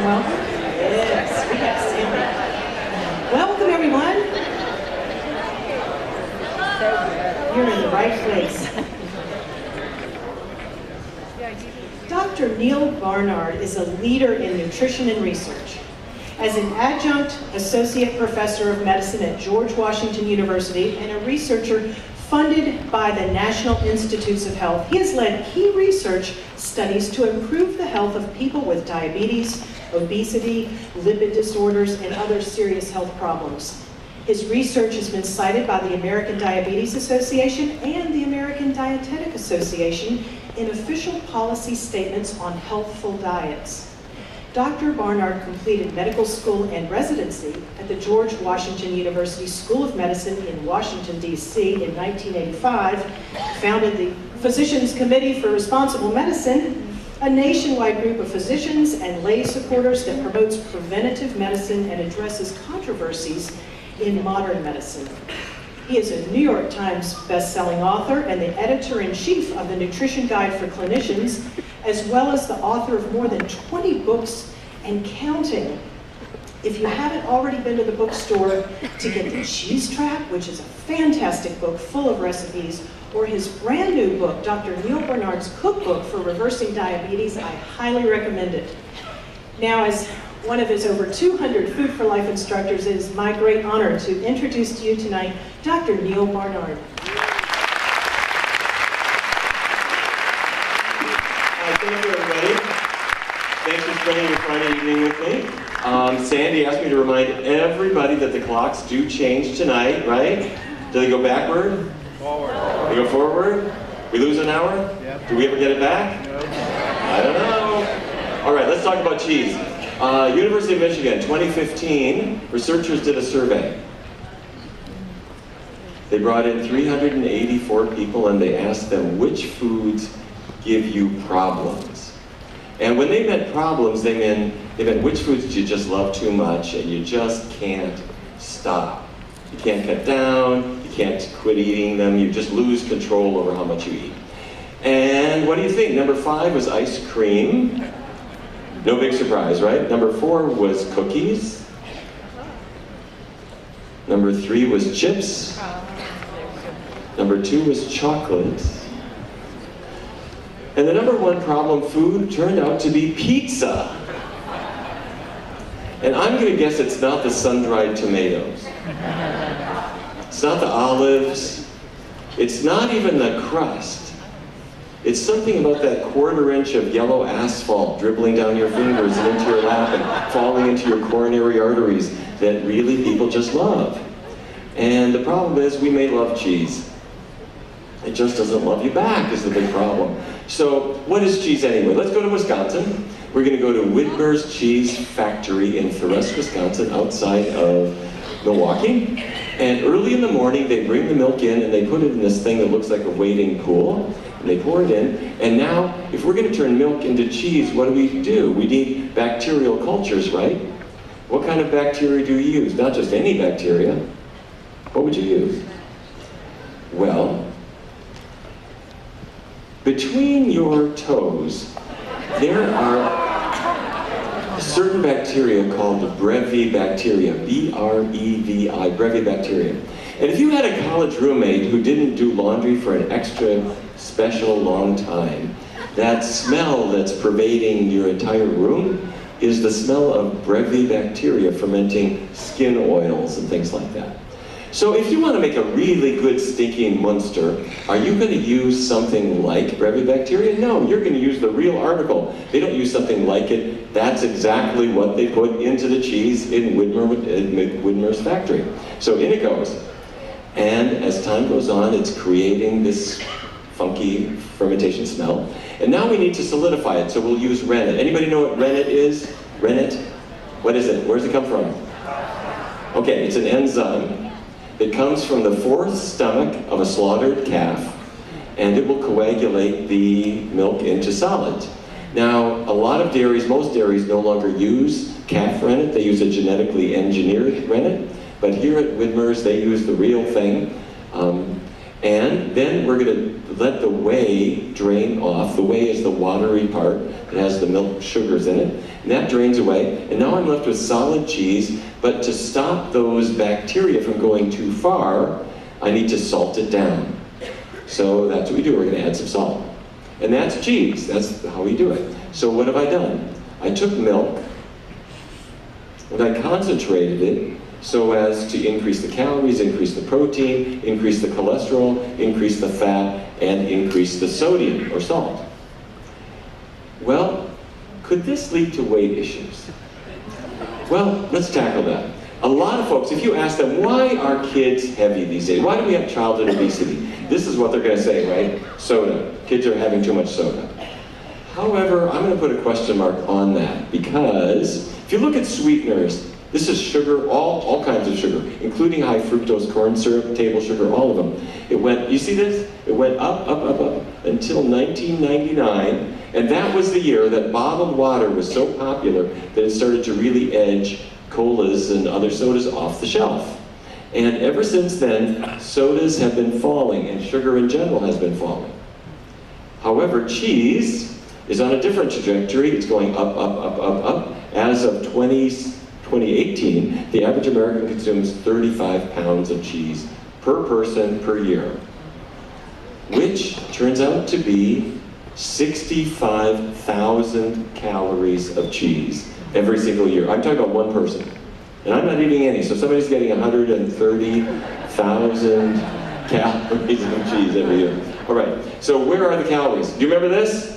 welcome. Yes, we got Sandy. Welcome, everyone. You're in the right place. Dr. Neal Barnard is a leader in nutrition and research. As an adjunct associate professor of medicine at George Washington University and a researcher funded by the National Institutes of Health, he has led key research studies to improve the health of people with diabetes, obesity, lipid disorders, and other serious health problems. His research has been cited by the American Diabetes Association and the American Dietetic Association in official policy statements on healthful diets. Dr. Barnard completed medical school and residency at the George Washington University School of Medicine in Washington, D.C. in 1985, founded the Physicians Committee for Responsible Medicine, a nationwide group of physicians and lay supporters that promotes preventative medicine and addresses controversies in modern medicine. He is a New York Times best-selling author and the editor-in-chief of the Nutrition Guide for Clinicians, as well as the author of more than 20 books and counting. If you haven't already been to the bookstore to get The Cheese Trap, which is a fantastic book full of recipes, or his brand new book, Dr. Neal Barnard's Cookbook for Reversing Diabetes, I highly recommend it. Now, as one of his over 200 Food for Life instructors, it is my great honor to introduce to you tonight Dr. Neal Barnard. Thank you, everybody. Thanks for spending your Friday evening with me. Sandy asked me to remind everybody that the clocks do change tonight, right? Do they go backward? Forward. They go forward? We lose an hour? Yep. Do we ever get it back? Nope. I don't know. All right, let's talk about cheese. University of Michigan, 2015, researchers did a survey. They brought in 384 people and they asked them which foods give you problems. And when they meant problems, they meant which foods you just love too much and you just can't stop. You can't cut down, you can't quit eating them, you just lose control over how much you eat. And what do you think? Number 5 was ice cream. No big surprise, right? Number 4 was cookies. Number 3 was chips. Number 2 was chocolate. And the number 1 problem food turned out to be pizza. And I'm going to guess it's not the sun-dried tomatoes. It's not the olives. It's not even the crust. It's something about that 1/4 inch of yellow asphalt dribbling down your fingers and into your lap and falling into your coronary arteries that really people just love. And the problem is we may love cheese. It just doesn't love you back is the big problem. So what is cheese anyway? Let's go to Wisconsin. We're going to go to Widmer's Cheese Factory in Forest, Wisconsin, outside of Milwaukee. And early in the morning, they bring the milk in and they put it in this thing that looks like a wading pool. And they pour it in. And now, if we're going to turn milk into cheese, what do? We need bacterial cultures, right? What kind of bacteria do you use? Not just any bacteria. What would you use? Well, between your toes, there are certain bacteria called brevibacteria, B-R-E-V-I, brevibacteria. And if you had a college roommate who didn't do laundry for an extra special long time, that smell that's pervading your entire room is the smell of brevibacteria fermenting skin oils and things like that. So if you want to make a really good stinking Munster, are you going to use something like brevibacteria? No, you're going to use the real article. They don't use something like it. That's exactly what they put into the cheese in Widmer's factory. So in it goes. And as time goes on, it's creating this funky fermentation smell. And now we need to solidify it, so we'll use rennet. Anybody know what rennet is? Rennet? What is it? Where does it come from? Okay, it's an enzyme. It comes from the fourth stomach of a slaughtered calf, and it will coagulate the milk into solids. Now, a lot of dairies, most dairies no longer use calf rennet. They use a genetically engineered rennet, but here at Widmer's, they use the real thing. And then we're going to let the whey drain off. The whey is the watery part. It has the milk sugars in it. And that drains away. And now I'm left with solid cheese. But to stop those bacteria from going too far, I need to salt it down. So that's what we do. We're going to add some salt. And that's cheese. That's how we do it. So what have I done? I took milk and I concentrated it so as to increase the calories, increase the protein, increase the cholesterol, increase the fat, and increase the sodium or salt. Well, could this lead to weight issues? Well, let's tackle that. A lot of folks, if you ask them, why are kids heavy these days? Why do we have childhood obesity? This is what they're going to say, right? Soda. Kids are having too much soda. However, I'm going to put a question mark on that because if you look at sweeteners, this is sugar, all kinds of sugar, including high fructose corn syrup, table sugar, all of them. It went, you see this? It went up until 1999, and that was the year that bottled water was so popular that it started to really edge colas and other sodas off the shelf. And ever since then, sodas have been falling, and sugar in general has been falling. However, cheese is on a different trajectory. It's going up. As of 2018, the average American consumes 35 pounds of cheese per person per year, which turns out to be 65,000 calories of cheese every single year. I'm talking about one person, and I'm not eating any, so somebody's getting 130,000 calories of cheese every year. All right, so where are the calories? Do you remember this?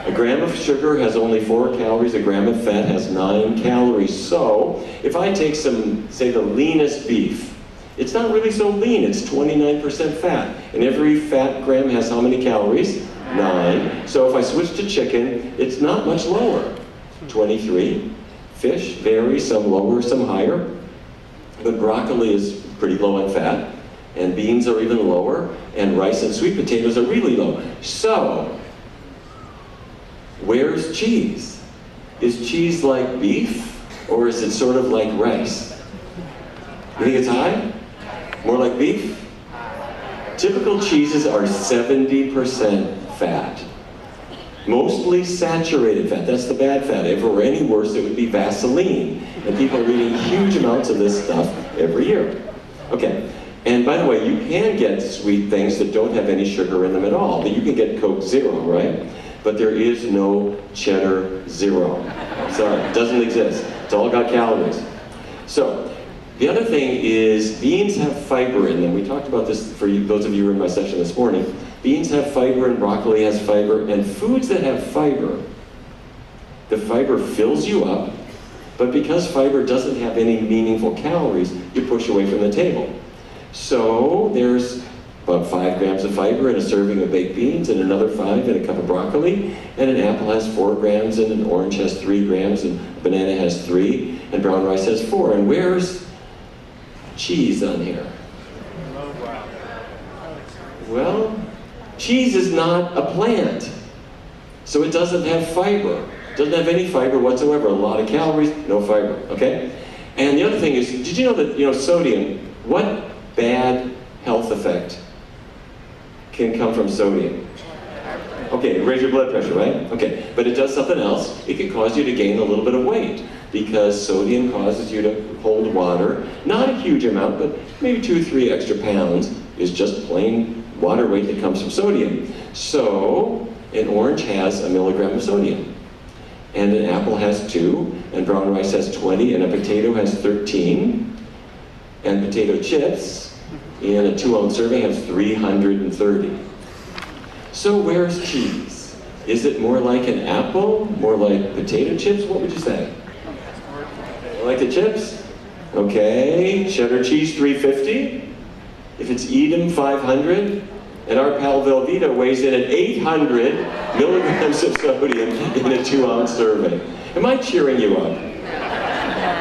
A gram of sugar has only 4 calories, a gram of fat has 9 calories. So, if I take some, say the leanest beef, it's not really so lean, it's 29% fat. And every fat gram has how many calories? 9. So if I switch to chicken, it's not much lower. 23. Fish varies, some lower, some higher. But broccoli is pretty low in fat. And beans are even lower. And rice and sweet potatoes are really low. So, where's cheese? Is cheese like beef, or is it sort of like rice? You think it's high? More like beef? Typical cheeses are 70% fat. Mostly saturated fat. That's the bad fat. If it were any worse, it would be Vaseline. And people are eating huge amounts of this stuff every year. Okay. And by the way, you can get sweet things that don't have any sugar in them at all. You can get Coke Zero, right? But there is no Cheddar Zero. Sorry, it doesn't exist. It's all got calories. So, the other thing is beans have fiber in them. We talked about this for you, those of you who were in my session this morning. Beans have fiber and broccoli has fiber, and foods that have fiber, the fiber fills you up, but because fiber doesn't have any meaningful calories, you push away from the table. So there's about 5 grams of fiber in a serving of baked beans, and another 5 in a cup of broccoli, and an apple has 4 grams, and an orange has 3 grams, and a banana has 3, and brown rice has 4. And where's cheese on here? Well, cheese is not a plant, so it doesn't have fiber. It doesn't have any fiber whatsoever. A lot of calories, no fiber, okay? And the other thing is, did you know that, sodium, what bad health effect can come from sodium? Okay, raise your blood pressure, right? Okay, but it does something else. It can cause you to gain a little bit of weight because sodium causes you to hold water. Not a huge amount, but maybe 2 or 3 extra pounds is just plain water weight that comes from sodium. So, an orange has 1 milligram of sodium. And an apple has 2, and brown rice has 20, and a potato has 13. And potato chips in a 2-ounce serving has 330. So where's cheese? Is it more like an apple? More like potato chips? What would you say? More like the chips? Okay, cheddar cheese 350. If it's Edam 500, and our pal Velveeta weighs in at 800 milligrams of sodium in a 2-ounce serving. Am I cheering you up?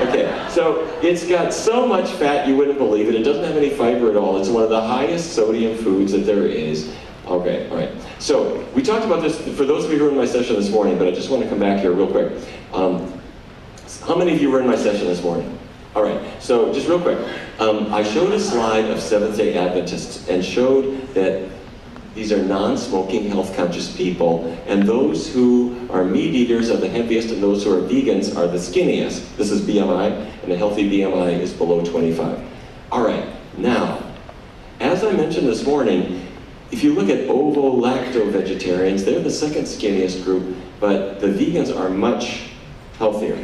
Okay, so it's got so much fat you wouldn't believe it. It doesn't have any fiber at all. It's one of the highest sodium foods that there is. Okay, all right. So we talked about this for those of you who were in my session this morning, but I just want to come back here real quick. How many of you were in my session this morning? All right, so just real quick. I showed a slide of Seventh-day Adventists and showed that these are non-smoking, health-conscious people, and those who are meat eaters are the heaviest, and those who are vegans are the skinniest. This is BMI, and a healthy BMI is below 25. All right, now, as I mentioned this morning, if you look at ovo-lacto-vegetarians, they're the second skinniest group, but the vegans are much healthier.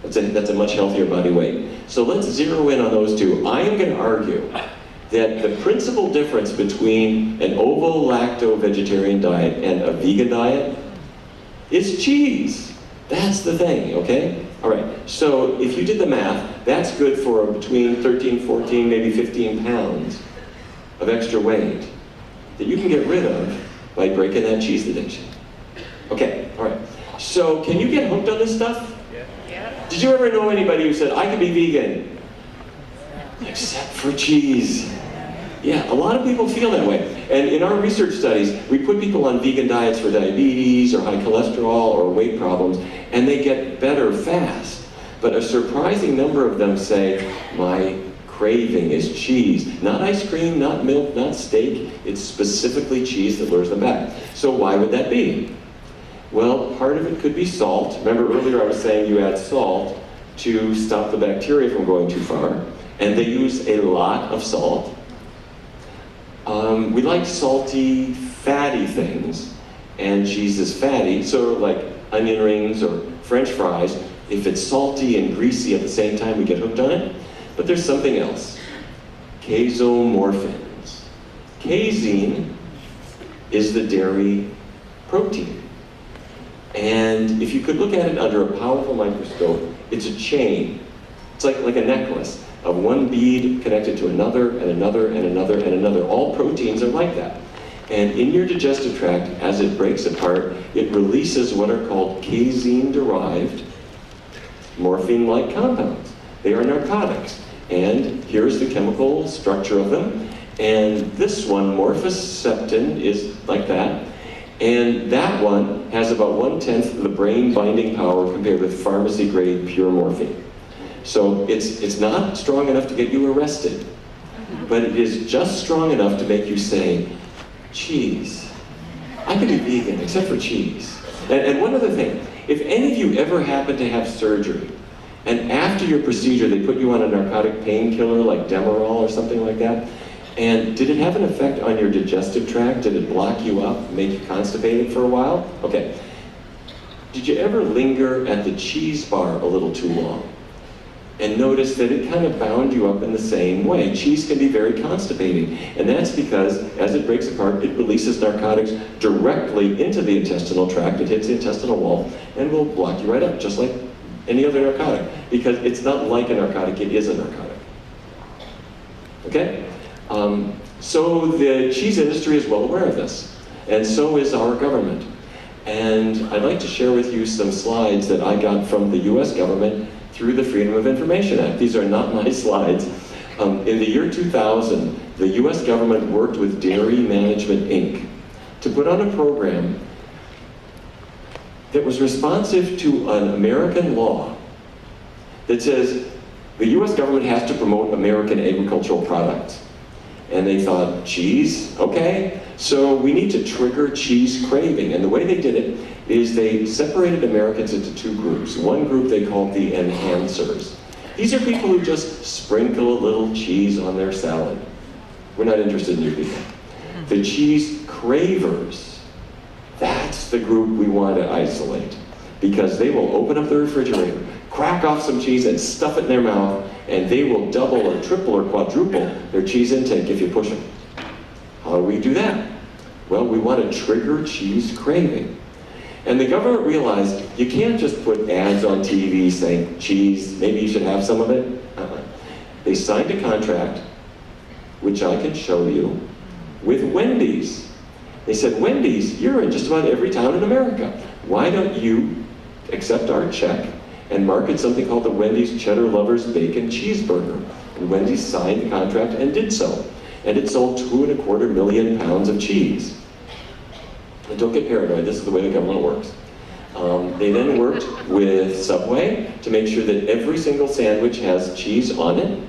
That's a much healthier body weight. So let's zero in on those two. I am going to argue that the principal difference between an ovo-lacto-vegetarian diet and a vegan diet is cheese. That's the thing, okay? All right, so if you did the math, that's good for between 13, 14, maybe 15 pounds of extra weight that you can get rid of by breaking that cheese addiction. Okay, all right. So can you get hooked on this stuff? Yeah. Did you ever know anybody who said, I could be vegan, except for cheese? Yeah, a lot of people feel that way. And in our research studies, we put people on vegan diets for diabetes or high cholesterol or weight problems, and they get better fast. But a surprising number of them say, my craving is cheese. Not ice cream, not milk, not steak. It's specifically cheese that lures them back. So why would that be? Well, part of it could be salt. Remember earlier I was saying you add salt to stop the bacteria from going too far. And they use a lot of salt. We like salty, fatty things. And cheese is fatty, so like onion rings or French fries. If it's salty and greasy at the same time, we get hooked on it. But there's something else. Casomorphins. Casein is the dairy protein. And if you could look at it under a powerful microscope, it's a chain. It's like a necklace of one bead connected to another and another and another and another. All proteins are like that. And in your digestive tract, as it breaks apart, it releases what are called casein-derived morphine-like compounds. They are narcotics. And here's the chemical structure of them. And this one, morphoseptin, is like that. And that one has about 1/10 of the brain binding power compared with pharmacy-grade pure morphine. So it's not strong enough to get you arrested, but it is just strong enough to make you say, cheese. I could be vegan except for cheese. And one other thing, if any of you ever happen to have surgery, and after your procedure they put you on a narcotic painkiller like Demerol or something like that, and did it have an effect on your digestive tract? Did it block you up, make you constipated for a while? Okay. Did you ever linger at the cheese bar a little too long and notice that it kind of bound you up in the same way? Cheese can be very constipating, and that's because as it breaks apart, it releases narcotics directly into the intestinal tract. It hits the intestinal wall and will block you right up, just like any other narcotic, because it's not like a narcotic, it is a narcotic. Okay? So the cheese industry is well aware of this, and so is our government. And I'd like to share with you some slides that I got from the US government through the Freedom of Information Act. These are not my slides. In the year 2000, the US government worked with Dairy Management Inc. to put on a program that was responsive to an American law that says the US government has to promote American agricultural products. And they thought, cheese? Okay. So we need to trigger cheese craving. And the way they did it is they separated Americans into two groups. One group they called the enhancers. These are people who just sprinkle a little cheese on their salad. We're not interested in you people. The cheese cravers, that's the group we want to isolate, because they will open up the refrigerator, crack off some cheese and stuff it in their mouth, and they will double or triple or quadruple their cheese intake if you push them. How do we do that? Well, we want to trigger cheese craving. And the government realized you can't just put ads on TV saying, cheese, maybe you should have some of it. They signed a contract, which I can show you, with Wendy's. They said, Wendy's, you're in just about every town in America. Why don't you accept our check and market something called the Wendy's Cheddar Lovers Bacon Cheeseburger? And Wendy's signed the contract and did so. And it sold 2.25 million pounds of cheese. And don't get paranoid, this is the way the government works. They then worked with Subway to make sure that every single sandwich has cheese on it.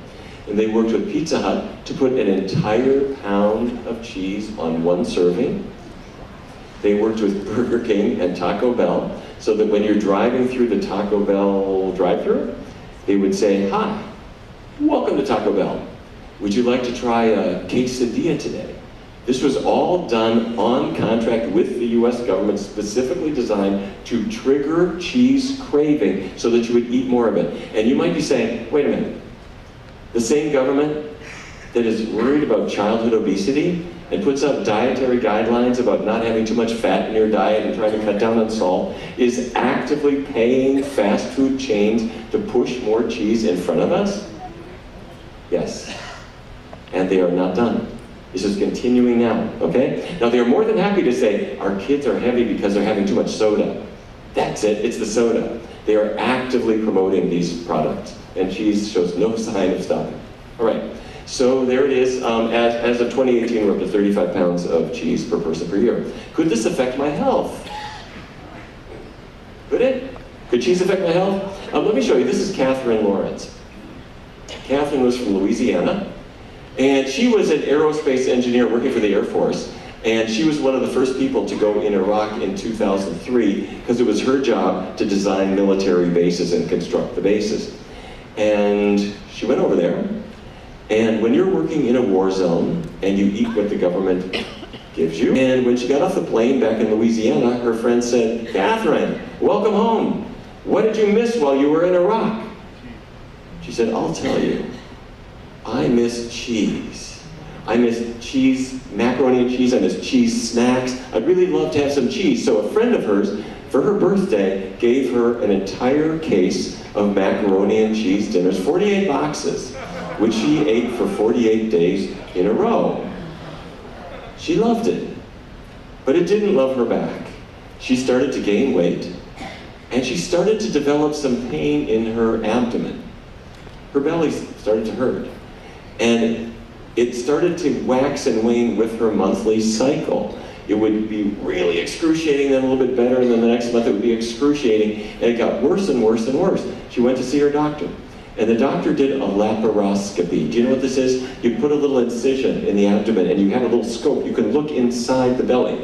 And they worked with Pizza Hut to put an entire pound of cheese on one serving. They worked with Burger King and Taco Bell so that when you're driving through the Taco Bell drive-thru, they would say, "Hi, welcome to Taco Bell. Would you like to try a quesadilla today?" This was all done on contract with the US government, specifically designed to trigger cheese craving so that you would eat more of it. And you might be saying, wait a minute, the same government that is worried about childhood obesity and puts out dietary guidelines about not having too much fat in your diet and trying to cut down on salt is actively paying fast food chains to push more cheese in front of us? Yes. And they are not done. This is continuing now, okay? Now they're more than happy to say, our kids are heavy because they're having too much soda. That's it, it's the soda. They are actively promoting these products, and cheese shows no sign of stopping. All right, so there it is. As of 2018, we're up to 35 pounds of cheese per person per year. Could this affect my health? Could it? Could cheese affect my health? Let me show you. This is Catherine Lawrence. Catherine was from Louisiana. And she was an aerospace engineer working for the Air Force. And she was one of the first people to go in Iraq in 2003 because it was her job to design military bases and construct the bases. And she went over there. And when you're working in a war zone and you eat what the government gives you, and when she got off the plane back in Louisiana, her friend said, "Catherine, welcome home. What did you miss while you were in Iraq?" She said, "I'll tell you. I miss cheese. I miss cheese, macaroni and cheese. I miss cheese snacks. I'd really love to have some cheese." So a friend of hers, for her birthday, gave her an entire case of macaroni and cheese dinners, 48 boxes, which she ate for 48 days in a row. She loved it, but it didn't love her back. She started to gain weight, and she started to develop some pain in her abdomen. Her belly started to hurt. And it started to wax and wane with her monthly cycle. It would be really excruciating, then a little bit better, and then the next month it would be excruciating, and it got worse and worse and worse. She went to see her doctor, and the doctor did a laparoscopy. Do you know what this is? You put a little incision in the abdomen, and you have a little scope. You can look inside the belly.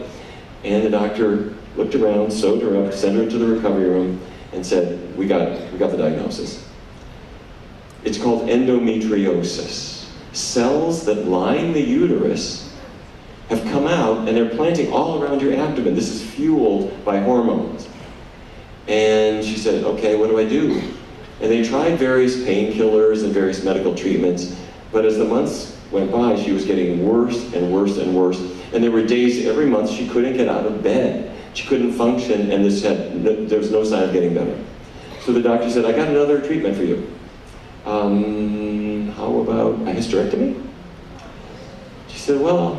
And the doctor looked around, sewed her up, sent her into the recovery room, and said, we got the diagnosis. It's called endometriosis. Cells that line the uterus have come out and they're planting all around your abdomen. This is fueled by hormones. And she said, okay, what do I do? And they tried various painkillers and various medical treatments, but as the months went by, she was getting worse and worse and worse. And there were days every month she couldn't get out of bed. She couldn't function, and there was no sign of getting better. So the doctor said, I got another treatment for you. How about a hysterectomy? She said, well,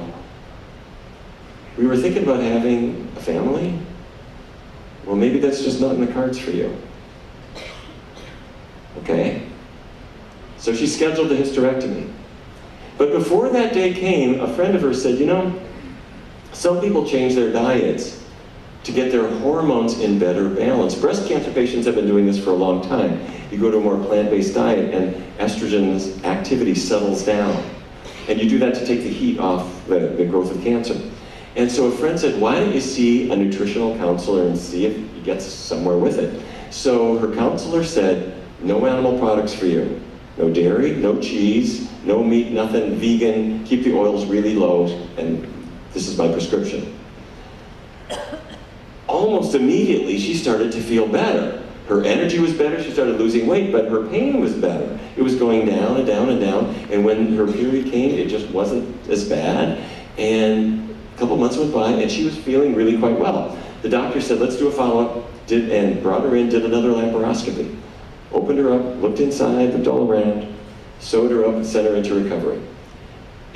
we were thinking about having a family. Well, maybe that's just not in the cards for you. Okay. So she scheduled the hysterectomy. But before that day came, a friend of hers said, you know, some people change their diets to get their hormones in better balance. Breast cancer patients have been doing this for a long time. You go to a more plant-based diet and estrogen's activity settles down. And you do that to take the heat off the growth of cancer. And so a friend said, why don't you see a nutritional counselor and see if he gets somewhere with it? So her counselor said, no animal products for you. No dairy, no cheese, no meat, nothing, vegan, keep the oils really low, and this is my prescription. Almost immediately, she started to feel better. Her energy was better, she started losing weight, but her pain was better. It was going down and down and down, and when her period came, it just wasn't as bad. And a couple months went by, and she was feeling really quite well. The doctor said, let's do a follow-up, and brought her in, did another laparoscopy. Opened her up, looked inside, looked all around, sewed her up, and sent her into recovery.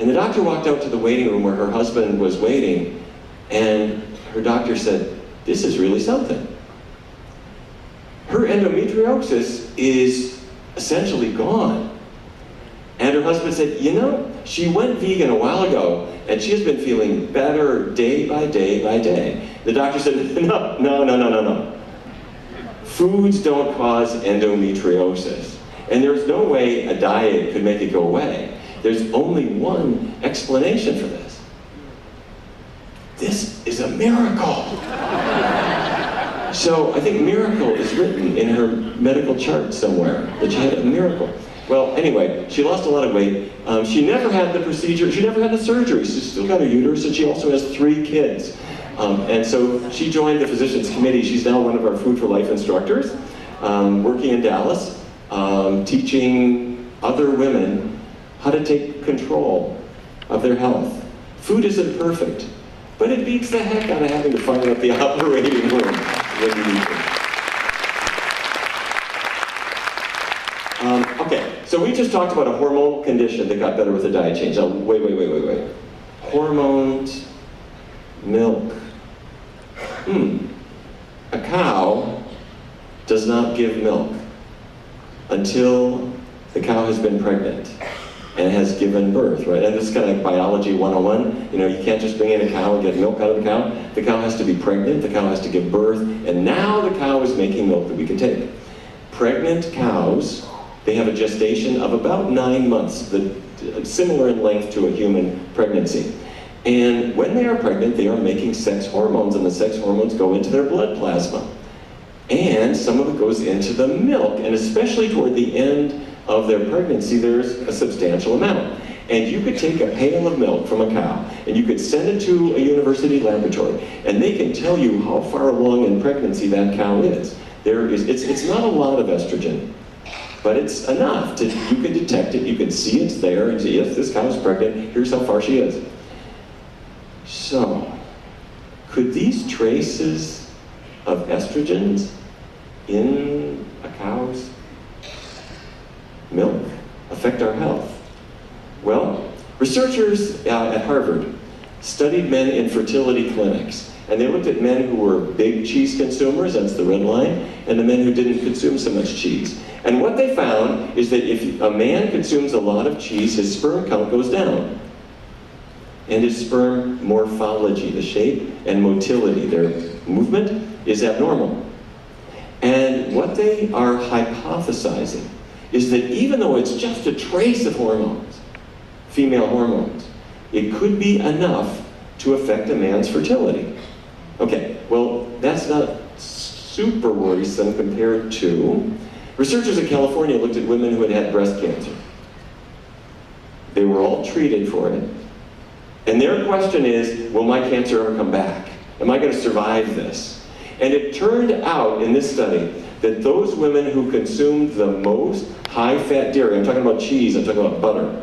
And the doctor walked out to the waiting room where her husband was waiting, and her doctor said, this is really something. Her endometriosis is essentially gone. And her husband said, you know, she went vegan a while ago, and she has been feeling better day by day by day. The doctor said, no. Foods don't cause endometriosis. And there's no way a diet could make it go away. There's only one explanation for this. This is a miracle. So I think miracle is written in her medical chart somewhere, that she had a miracle. Well, anyway, she lost a lot of weight. She never had the procedure, she never had the surgery. She's still got a uterus, and she also has 3 kids. And so she joined the physicians committee. She's now one of our Food for Life instructors, working in Dallas, teaching other women how to take control of their health. Food isn't perfect, but it beats the heck out of having to fire up the operating room when you need to. Okay, so we just talked about a hormonal condition that got better with a diet change. Now, wait. Hormones, milk. A cow does not give milk until the cow has been pregnant and has given birth, right? And this is kind of like biology 101. You know, you can't just bring in a cow and get milk out of the cow. The cow has to be pregnant, the cow has to give birth, and now the cow is making milk that we can take. Pregnant cows, they have a gestation of about 9 months, similar in length to a human pregnancy. And when they are pregnant, they are making sex hormones, and the sex hormones go into their blood plasma. And some of it goes into the milk, and especially toward the end of their pregnancy, there's a substantial amount. And you could take a pail of milk from a cow, and you could send it to a university laboratory, and they can tell you how far along in pregnancy that cow is. It's not a lot of estrogen, but it's enough to, you can detect it, you can see it's there, and say, yes, this cow is pregnant, here's how far she is. So, could these traces of estrogens in a cow's milk affect our health? Well, researchers at Harvard studied men in fertility clinics, and they looked at men who were big cheese consumers, that's the red line, and the men who didn't consume so much cheese. And what they found is that if a man consumes a lot of cheese, his sperm count goes down. And his sperm morphology, the shape and motility, their movement, is abnormal. And what they are hypothesizing is that even though it's just a trace of hormones, female hormones, it could be enough to affect a man's fertility. Okay, well, that's not super worrisome compared to researchers in California looked at women who had had breast cancer. They were all treated for it. And their question is, will my cancer ever come back? Am I going to survive this? And it turned out in this study that those women who consumed the most high-fat dairy, I'm talking about cheese, I'm talking about butter,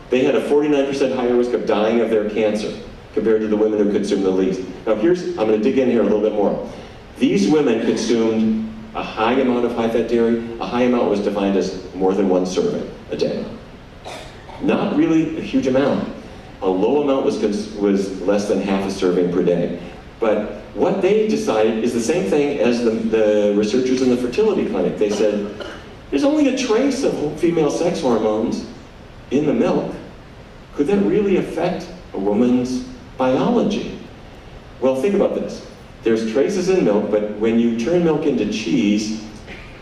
they had a 49% higher risk of dying of their cancer compared to the women who consumed the least. Now I'm going to dig in here a little bit more. These women consumed a high amount of high-fat dairy. A high amount was defined as more than 1 serving a day. Not really a huge amount. A low amount was less than half a serving per day. But what they decided is the same thing as the researchers in the fertility clinic. They said, there's only a trace of female sex hormones in the milk. Could that really affect a woman's biology? Well, think about this. There's traces in milk, but when you turn milk into cheese,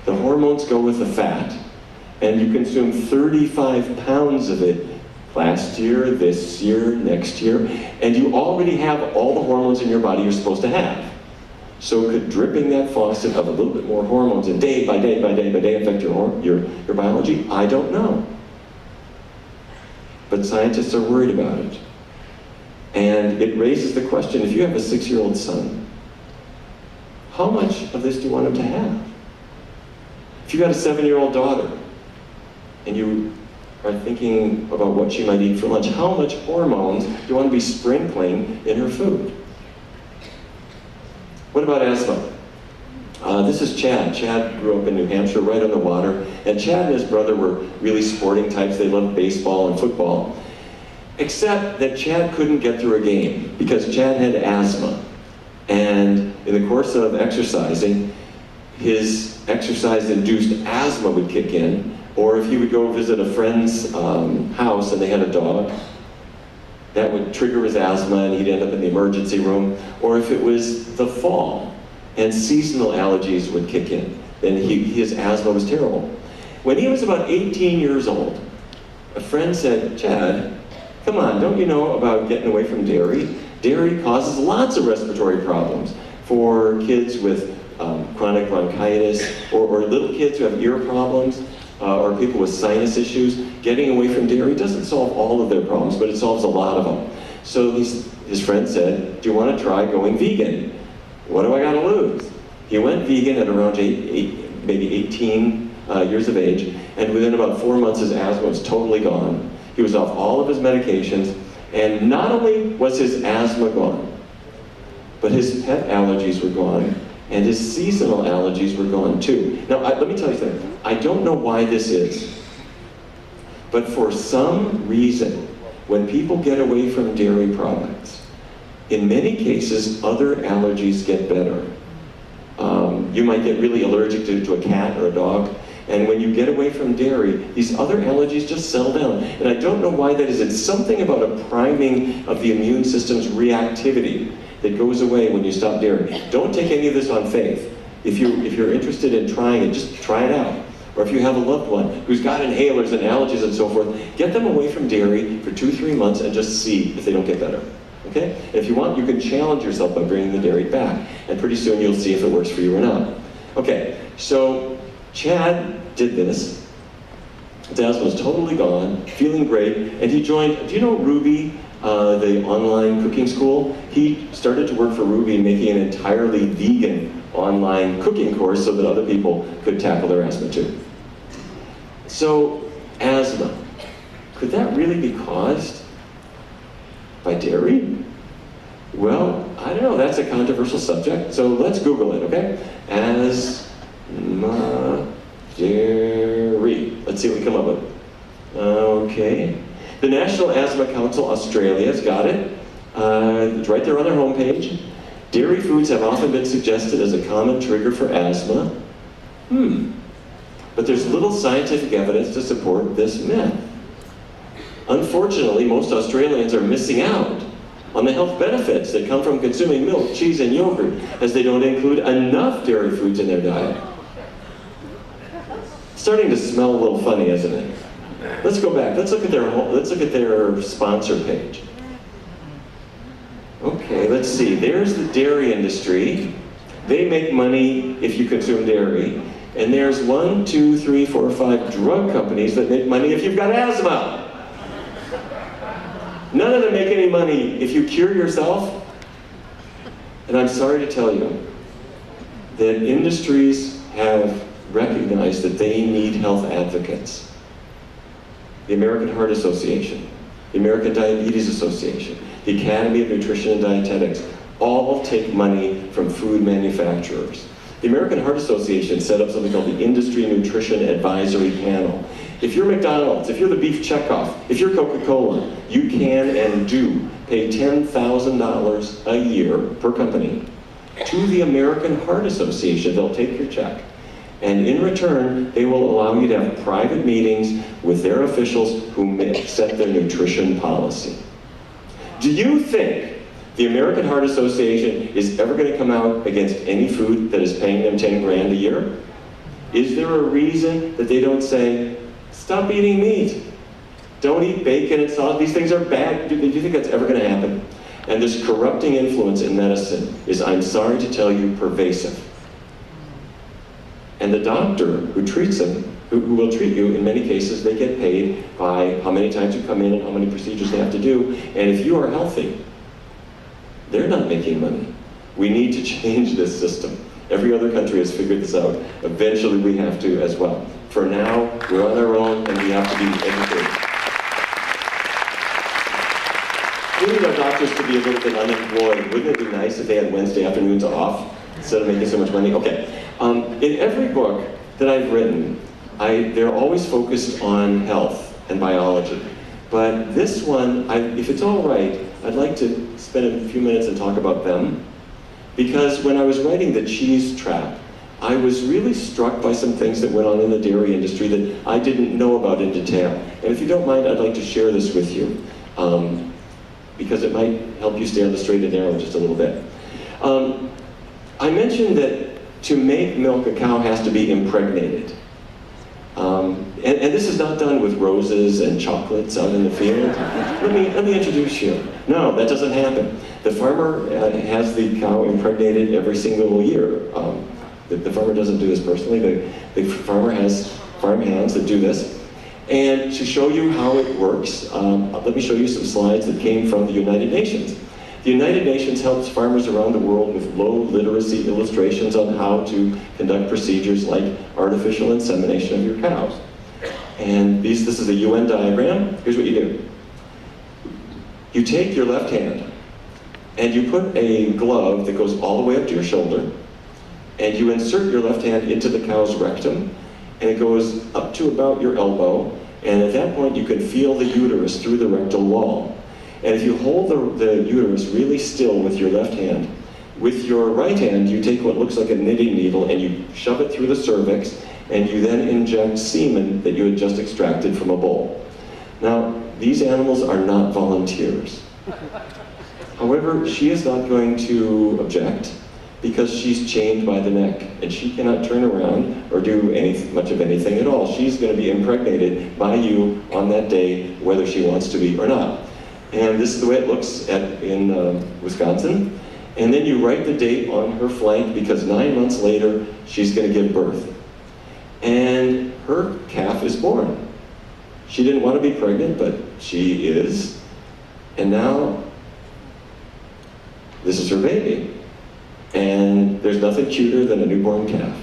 the hormones go with the fat. And you consume 35 pounds of it last year, this year, next year, and you already have all the hormones in your body you're supposed to have. So could dripping that faucet of a little bit more hormones and day by day by day by day affect your biology? I don't know. But scientists are worried about it. And it raises the question, if you have a 6-year-old son, how much of this do you want him to have? If you got a 7-year-old daughter, and you are thinking about what she might eat for lunch, how much hormones do you want to be sprinkling in her food? What about asthma? This is Chad. Chad grew up in New Hampshire, right on the water, and Chad and his brother were really sporting types. They loved baseball and football, except that Chad couldn't get through a game because Chad had asthma. And in the course of exercising, his exercise-induced asthma would kick in, or if he would go visit a friend's house and they had a dog, that would trigger his asthma and he'd end up in the emergency room. Or if it was the fall and seasonal allergies would kick in, then his asthma was terrible. When he was about 18 years old, a friend said, Chad, come on, don't you know about getting away from dairy? Dairy causes lots of respiratory problems for kids with chronic bronchitis, or little kids who have ear problems, or people with sinus issues. Getting away from dairy doesn't solve all of their problems, but it solves a lot of them. So his friend said, do you want to try going vegan? What do I got to lose? He went vegan at around maybe 18 years of age, and within about 4 months his asthma was totally gone. He was off all of his medications, and not only was his asthma gone, but his pet allergies were gone, and his seasonal allergies were gone too. Now, let me tell you something. I don't know why this is, but for some reason, when people get away from dairy products, in many cases, other allergies get better. You might get really allergic to a cat or a dog, and when you get away from dairy, these other allergies just settle down. And I don't know why that is. It's something about a priming of the immune system's reactivity that goes away when you stop dairy. Don't take any of this on faith. If you're interested in trying it, just try it out. Or if you have a loved one who's got inhalers and allergies and so forth, get them away from dairy for 2-3 months and just see if they don't get better. Okay? And if you want, you can challenge yourself by bringing the dairy back. And pretty soon you'll see if it works for you or not. Okay, so Chad did this. His asthma was totally gone, feeling great, and he joined, do you know Ruby, the online cooking school? He started to work for Ruby, making an entirely vegan online cooking course so that other people could tackle their asthma too. So, asthma, could that really be caused by dairy? Well, I don't know, that's a controversial subject, so let's Google it, okay? Asthma, dairy. Let's see what we come up with. Okay. The National Asthma Council Australia's got it. It's right there on their homepage. Dairy foods have often been suggested as a common trigger for asthma. But there's little scientific evidence to support this myth. Unfortunately, most Australians are missing out on the health benefits that come from consuming milk, cheese, and yogurt, as they don't include enough dairy foods in their diet. It's starting to smell a little funny, isn't it? Let's go back. Let's look at their sponsor page. Okay, let's see. There's the dairy industry. They make money if you consume dairy. And there's 1, 2, 3, 4, 5 drug companies that make money if you've got asthma. None of them make any money if you cure yourself. And I'm sorry to tell you that industries have recognized that they need health advocates. The American Heart Association, the American Diabetes Association, the Academy of Nutrition and Dietetics, all take money from food manufacturers. The American Heart Association set up something called the Industry Nutrition Advisory Panel. If you're McDonald's, if you're the Beef Checkoff, if you're Coca-Cola, you can and do pay $10,000 a year per company to the American Heart Association. They'll take your check. And in return, they will allow you to have private meetings with their officials who set their nutrition policy. Do you think the American Heart Association is ever going to come out against any food that is paying them 10 grand a year? Is there a reason that they don't say, stop eating meat, don't eat bacon and sauce, these things are bad? Do you think that's ever going to happen? And this corrupting influence in medicine is, I'm sorry to tell you, pervasive. And the doctor who treats them, who will treat you, in many cases, they get paid by how many times you come in and how many procedures they have to do. And if you are healthy, they're not making money. We need to change this system. Every other country has figured this out. Eventually we have to as well. For now, we're on our own and we have to be educated. We need our doctors to be a little bit unemployed. Wouldn't it be nice if they had Wednesday afternoons off instead of making so much money? Okay. In every book that I've written, they're always focused on health and biology. But this one, if it's all right, I'd like to spend a few minutes and talk about them. Because when I was writing The Cheese Trap, I was really struck by some things that went on in the dairy industry that I didn't know about in detail. And if you don't mind, I'd like to share this with you, because it might help you stay on the straight and narrow just a little bit. I mentioned that to make milk, a cow has to be impregnated. And this is not done with roses and chocolates out in the field. Let me introduce you. No, that doesn't happen. The farmer has the cow impregnated every single year. The farmer doesn't do this personally. The farmer has farm hands that do this. And to show you how it works, let me show you some slides that came from the United Nations. The United Nations helps farmers around the world with low literacy illustrations on how to conduct procedures like artificial insemination of your cows. And this is a UN diagram. Here's what you do. You take your left hand and you put a glove that goes all the way up to your shoulder, and you insert your left hand into the cow's rectum, and it goes up to about your elbow, and at that point you can feel the uterus through the rectal wall. And if you hold the uterus really still with your left hand, with your right hand you take what looks like a knitting needle and you shove it through the cervix, and you then inject semen that you had just extracted from a bowl. Now, these animals are not volunteers. However, she is not going to object because she's chained by the neck and she cannot turn around or do much of anything at all. She's going to be impregnated by you on that day, whether she wants to be or not. And this is the way it looks in Wisconsin. And then you write the date on her flank because 9 months later, she's going to give birth. And her calf is born. She didn't want to be pregnant, but she is. And now, this is her baby. And there's nothing cuter than a newborn calf.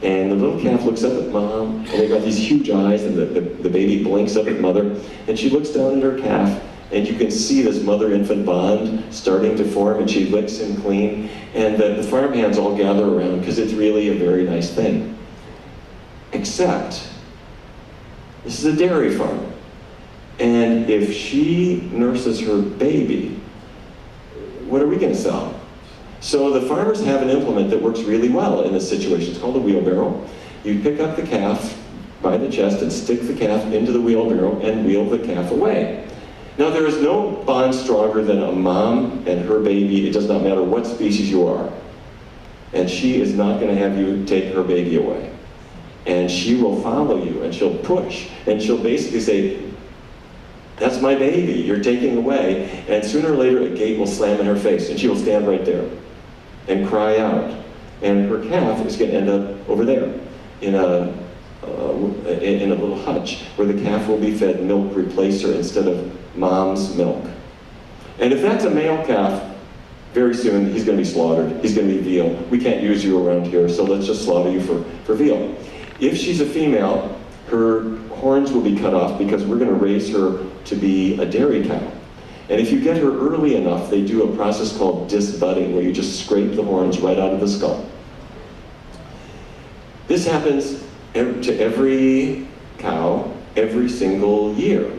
And the little calf looks up at mom, and they've got these huge eyes, and the baby blinks up at mother, and she looks down at her calf, and you can see this mother-infant bond starting to form, and she licks him clean, and the farm hands all gather around because it's really a very nice thing. Except, this is a dairy farm, and if she nurses her baby, what are we going to sell? So the farmers have an implement that works really well in this situation. It's called a wheelbarrow. You pick up the calf by the chest and stick the calf into the wheelbarrow and wheel the calf away. Now, there is no bond stronger than a mom and her baby. It does not matter what species you are. And she is not going to have you take her baby away. And she will follow you, and she'll push, and she'll basically say, "That's my baby, you're taking away." And sooner or later, a gate will slam in her face, and she will stand right there and cry out. And her calf is going to end up over there in a little hutch where the calf will be fed milk replacer instead of mom's milk. And if that's a male calf, very soon he's going to be slaughtered. He's going to be veal. We can't use you around here, so let's just slaughter you for veal. If she's a female, her horns will be cut off because we're going to raise her to be a dairy cow. And if you get her early enough, they do a process called disbudding, where you just scrape the horns right out of the skull. This happens to every cow every single year.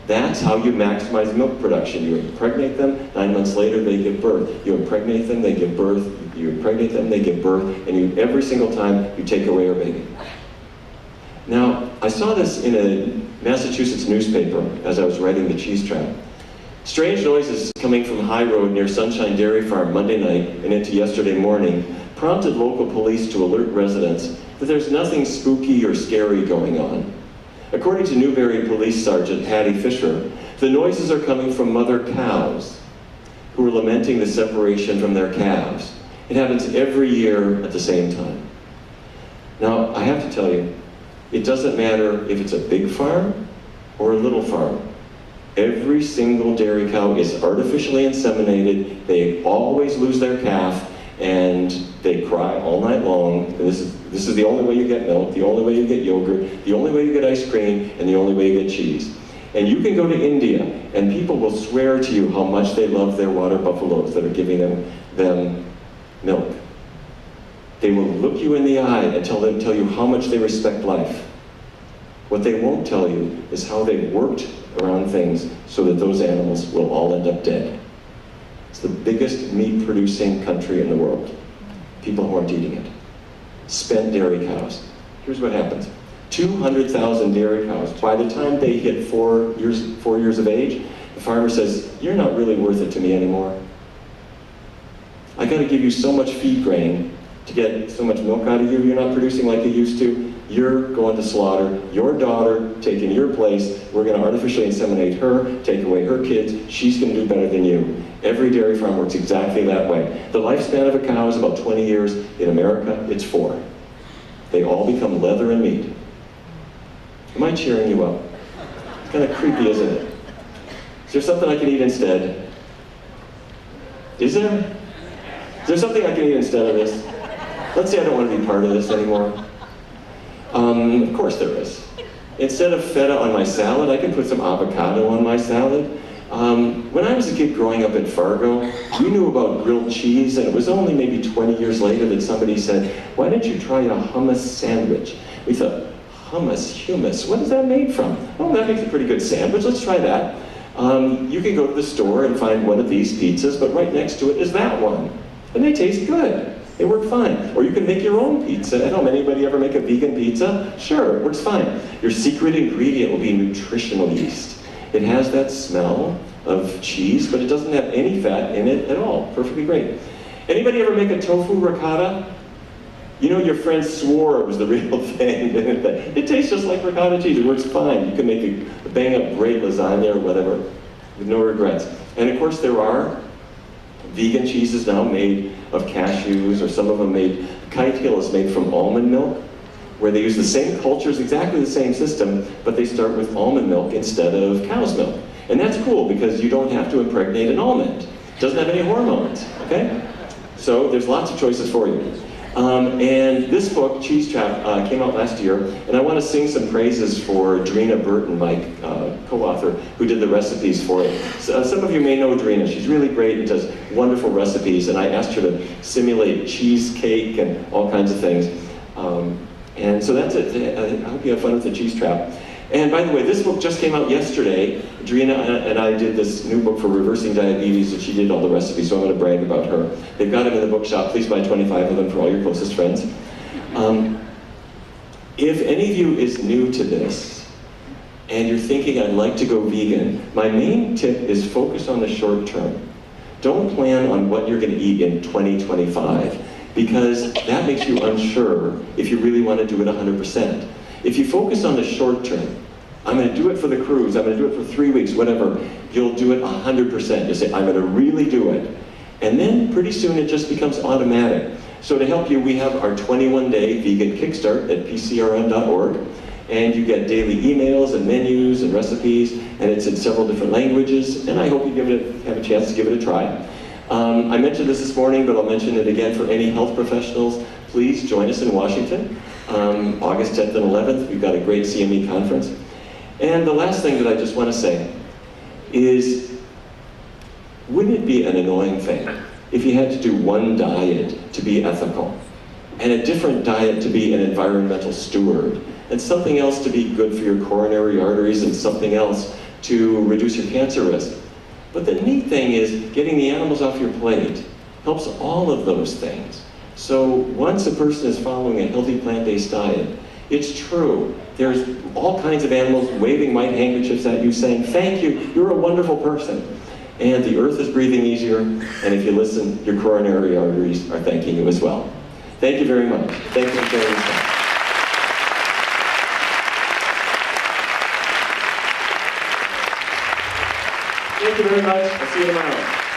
That's how you maximize milk production. You impregnate them, 9 months later they give birth. You impregnate them, they give birth. You impregnate them, they give birth. And every single time you take away her baby. Now, I saw this in a Massachusetts newspaper as I was writing the cheese trap. Strange noises coming from High Road near Sunshine Dairy Farm Monday night and into yesterday morning prompted local police to alert residents that there's nothing spooky or scary going on. According to Newberry Police Sergeant Patty Fisher, the noises are coming from mother cows who are lamenting the separation from their calves. It happens every year at the same time. Now, I have to tell you, it doesn't matter if it's a big farm or a little farm. Every single dairy cow is artificially inseminated. They always lose their calf, and they cry all night long. And this is the only way you get milk, the only way you get yogurt, the only way you get ice cream, and the only way you get cheese. And you can go to India, and people will swear to you how much they love their water buffaloes that are giving them milk. They will look you in the eye and tell you how much they respect life. What they won't tell you is how they've worked around things so that those animals will all end up dead. It's the biggest meat-producing country in the world. People who aren't eating it. Spent dairy cows. Here's what happens. 200,000 dairy cows. By the time they hit 4 years of age, the farmer says, "You're not really worth it to me anymore. I got to give you so much feed grain to get so much milk out of you. You're not producing like you used to. you're going to slaughter your daughter, taking your place. We're going to artificially inseminate her, take away her kids. She's going to do better than you. Every dairy farm works exactly that way. The lifespan of a cow is about 20 years. In America, it's 4. They all become leather and meat. Am I cheering you up? It's kind of creepy, isn't it? Is there something I can eat instead? Is there? Is there something I can eat instead of this? Let's say I don't want to be part of this anymore. Of course there is. Instead of feta on my salad, I can put some avocado on my salad. When I was a kid growing up in Fargo, we knew about grilled cheese, and it was only maybe 20 years later that somebody said, why don't you try a hummus sandwich? We thought, hummus, what is that made from? Oh, that makes a pretty good sandwich, let's try that. You can go to the store and find one of these pizzas, but right next to it is that one. And they taste good. They work fine. Or you can make your own pizza at home. Anybody ever make a vegan pizza? Sure, it works fine. Your secret ingredient will be nutritional yeast. It has that smell of cheese, but it doesn't have any fat in it at all. Perfectly great. Anybody ever make a tofu ricotta? You know, your friend swore it was the real thing, didn't they? It tastes just like ricotta cheese. It works fine. You can make a bang-up great lasagna or whatever with no regrets. And of course, there are vegan cheeses now made of cashews, or some of them made. Kite Hill is made from almond milk, where they use the same cultures, exactly the same system, but they start with almond milk instead of cow's milk. And that's cool because you don't have to impregnate an almond. It doesn't have any hormones, okay? So there's lots of choices for you. And this book, Cheese Trap, came out last year, and I want to sing some praises for Drina Burton, my co-author, who did the recipes for it. So, some of you may know Drina. She's really great and does wonderful recipes, and I asked her to simulate cheesecake and all kinds of things. And so that's it. I hope you have fun with the Cheese Trap. And by the way, this book just came out yesterday. Drina and I did this new book for reversing diabetes, and she did all the recipes, so I'm going to brag about her. They've got them in the bookshop. Please buy 25 of them for all your closest friends. If any of you is new to this, and you're thinking, I'd like to go vegan, my main tip is focus on the short term. Don't plan on what you're going to eat in 2025, because that makes you unsure if you really want to do it 100%. If you focus on the short term, I'm going to do it for the cruise, I'm going to do it for 3 weeks, whatever, you'll do it 100%. You'll say, I'm going to really do it. And then pretty soon it just becomes automatic. So to help you, we have our 21-day vegan kickstart at pcrn.org. And you get daily emails and menus and recipes, and it's in several different languages, and I hope you have a chance to give it a try. I mentioned this morning, but I'll mention it again for any health professionals. Please join us in Washington, August 10th and 11th. We've got a great CME conference. And the last thing that I just want to say is, wouldn't it be an annoying thing if you had to do one diet to be ethical, and a different diet to be an environmental steward, and something else to be good for your coronary arteries, and something else to reduce your cancer risk? But the neat thing is, getting the animals off your plate helps all of those things. So once a person is following a healthy plant-based diet, it's true. There's all kinds of animals waving white handkerchiefs at you saying, thank you, you're a wonderful person. And the earth is breathing easier, and if you listen, your coronary arteries are thanking you as well. Thank you very much. Thank you for sharing this time. Thank you very much. I'll see you tomorrow.